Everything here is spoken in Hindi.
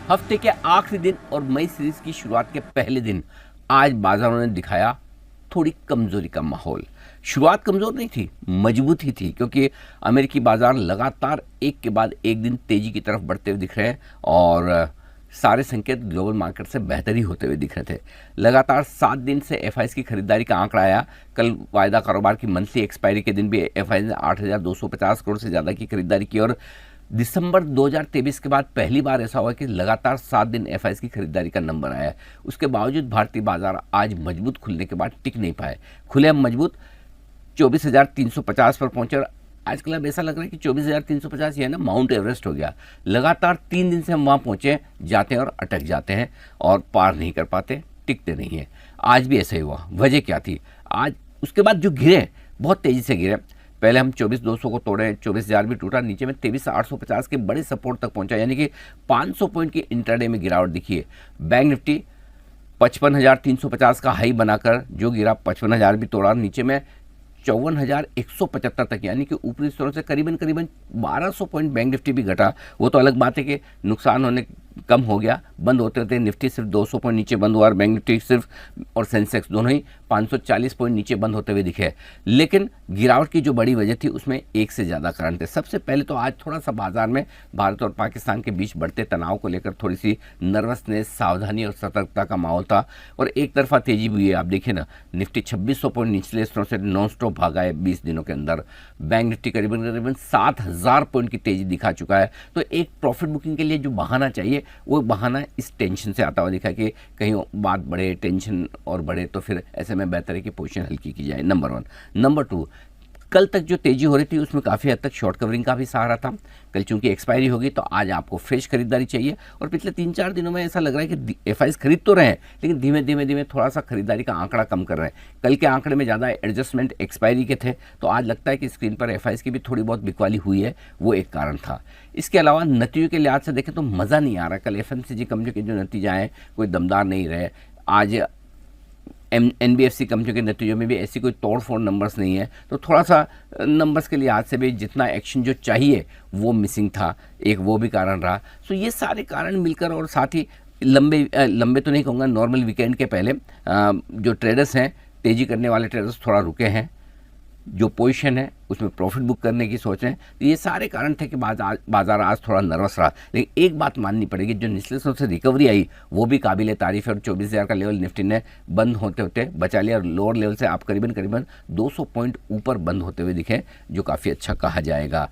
हफ्ते के आखिरी दिन और मई सीरीज की शुरुआत के पहले दिन आज बाजारों ने दिखाया थोड़ी कमजोरी का माहौल। शुरुआत कमजोर नहीं थी, मजबूत ही थी, क्योंकि अमेरिकी बाजार लगातार एक के बाद एक दिन तेजी की तरफ बढ़ते हुए दिख रहे हैं और सारे संकेत ग्लोबल मार्केट से बेहतर ही होते हुए दिख रहे थे। लगातार 7 दिन से एफआईज की खरीदारी का आंकड़ा आया। कल वायदा कारोबार की मंथली एक्सपायरी के दिन भी एफआईज ने 8,250 करोड़ से ज़्यादा की खरीदारी की और दिसंबर 2023 के बाद पहली बार ऐसा हुआ कि लगातार 7 दिन एफआईज की खरीदारी का नंबर आया है। उसके बावजूद भारतीय बाजार आज मजबूत खुलने के बाद टिक नहीं पाए। खुले हम मजबूत 24,350 पर पहुंचे और आजकल अब ऐसा लग रहा है कि 24,350 ये है ना माउंट एवरेस्ट हो गया। लगातार 3 दिन से हम वहाँ पहुँचे, जाते हैं और अटक जाते हैं और पार नहीं कर पाते, टिकते नहीं हैं। आज भी ऐसा ही हुआ। वजह क्या थी? आज उसके बाद जो गिरे, बहुत तेज़ी से गिरे। पहले हम 24,200 को तोड़े, 24,000 भी टूटा, नीचे में 23,850 के बड़े सपोर्ट तक पहुंचा, यानी कि 500 पॉइंट की इंट्राडे में गिरावट दिखी है। बैंक निफ्टी 55,350 का हाई बनाकर जो गिरा, 55,000 भी तोड़ा, नीचे में 54,175 तक, यानी कि ऊपरी स्तरों से करीबन 1200 पॉइंट बैंक निफ्टी भी घटा। वो तो अलग बात है कि नुकसान होने कम हो गया। बंद होते होते निफ्टी सिर्फ 200 पॉइंट नीचे बंद हुआ और बैंक निफ्टी सिर्फ और सेंसेक्स दोनों ही 540 पॉइंट नीचे बंद होते हुए दिखे। लेकिन गिरावट की जो बड़ी वजह थी उसमें एक से ज़्यादा कारण थे। सबसे पहले तो आज थोड़ा सा बाजार में भारत और पाकिस्तान के बीच बढ़ते तनाव को लेकर थोड़ी सी नर्वसनेस, सावधानी और सतर्कता का माहौल था और एक तरफा तेजी हुई है। आप देखिए ना, निफ्टी 2600 पॉइंट निचले स्तरों से नॉन स्टॉप भागा है 20 दिनों के अंदर। बैंक निफ्टी करीबन 7,000 पॉइंट की तेजी दिखा चुका है। तो एक प्रॉफिट बुकिंग के लिए जो बहाना चाहिए वो बहाना इस टेंशन से आता हुआ दिखा कि कहीं बात बढ़े, टेंशन और बढ़े, तो फिर ऐसे में बेहतर है कि पोजीशन हल्की की जाए। नंबर 1। नंबर 2, कल तक जो तेजी हो रही थी उसमें काफ़ी हद तक शॉर्ट कवरिंग का भी सहारा था। कल चूंकि एक्सपायरी होगी तो आज आपको फ्रेश खरीदारी चाहिए और पिछले 3-4 दिनों में ऐसा लग रहा है कि एफआईज खरीद तो रहे हैं लेकिन धीमे धीमे थोड़ा सा खरीदारी का आंकड़ा कम कर रहे हैं। कल के आंकड़े में ज़्यादा एडजस्टमेंट एक्सपायरी के थे, तो आज लगता है कि स्क्रीन पर एफआईज की भी थोड़ी बहुत बिकवाली हुई है, वो एक कारण था। इसके अलावा नतीजों के लिहाज से देखें तो मज़ा नहीं आ रहा। कल एफएमसीजी कंपनियों के जो नतीजे आए कोई दमदार नहीं रहे। आज एनबीएफसी कंपनियों के नतीजों में भी ऐसी कोई तोड़ फोड़ नंबर्स नहीं है, तो थोड़ा सा नंबर्स के लिहाज से भी जितना एक्शन जो चाहिए वो मिसिंग था, एक वो भी कारण रहा। सो ये सारे कारण मिलकर और साथ ही लंबे तो नहीं कहूँगा, नॉर्मल वीकेंड के पहले जो ट्रेडर्स हैं, तेज़ी करने वाले ट्रेडर्स थोड़ा रुके हैं, जो पोजीशन है उसमें प्रॉफिट बुक करने की सोच रहे हैं। तो ये सारे कारण थे कि बाजार आज थोड़ा नर्वस रहा। लेकिन एक बात माननी पड़ेगी, जो निचले स्तरों से रिकवरी आई वो भी काबिल तारीफ है और 24,000 का लेवल निफ्टी ने बंद होते होते बचा लिया और लोअर लेवल से आप करीबन 200 पॉइंट ऊपर बंद होते हुए दिखे, जो काफ़ी अच्छा कहा जाएगा।